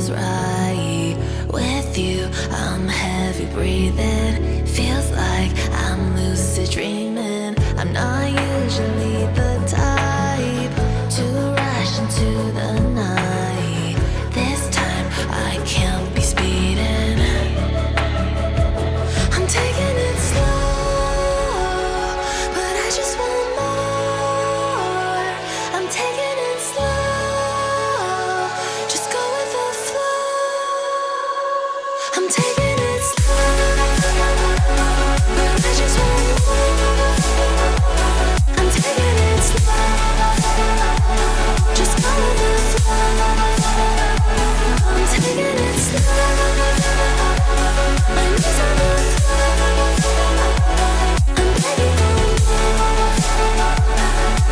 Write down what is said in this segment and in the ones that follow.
feels right. With you, I'm heavy breathing. Feels like I'm lucid dreaming. I'm not usually the type to rush into the night. This time I can't be speeding. I'm taking it slow, but I just want more. I'm taking it slow, just go with the flow. I'm taking it slow, but I just want more. I'm taking it slow, just go with the flow. I'm taking it slow, my knees on the floor. I'm begging for more.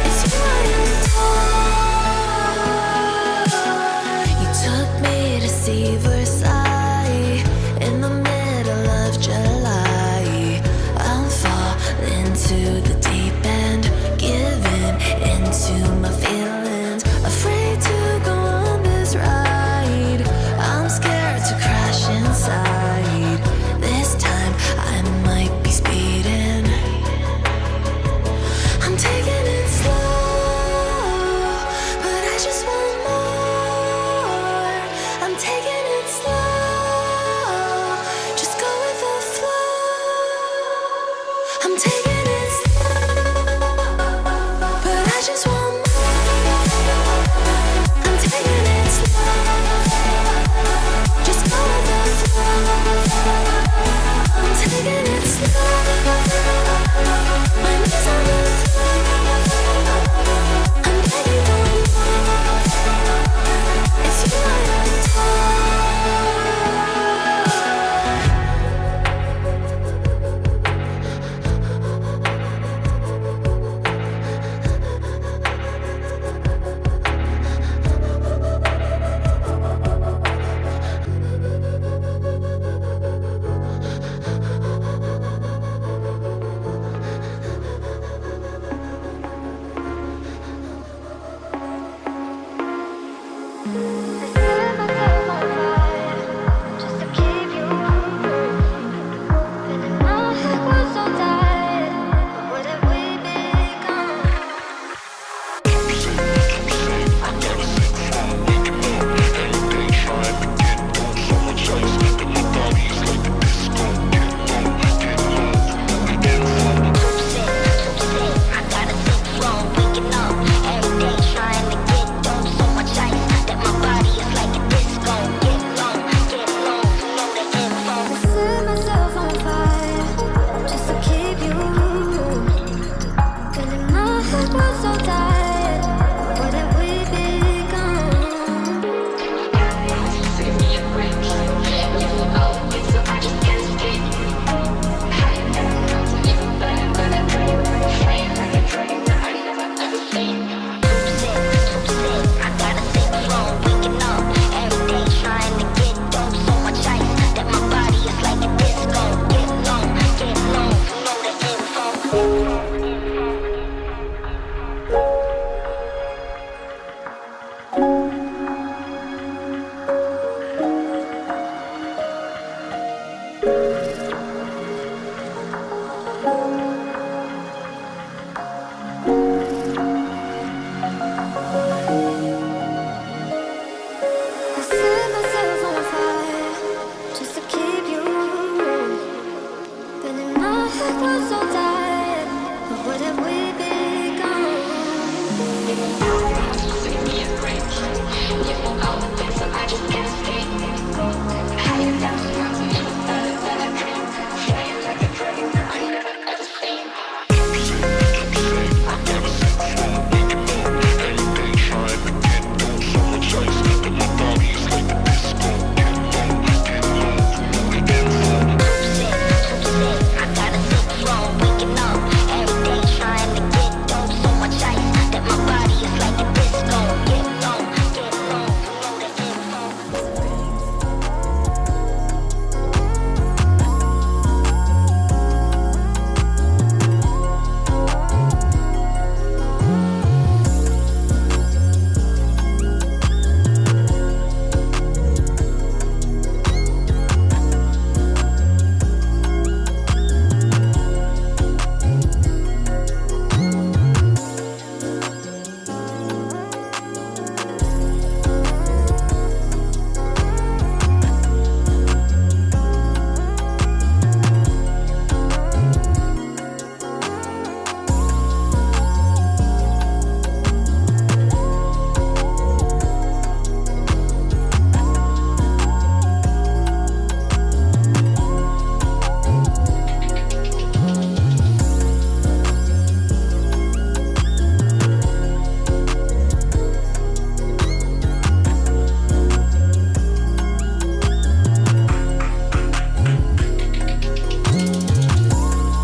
It's you I adore. You took me to see the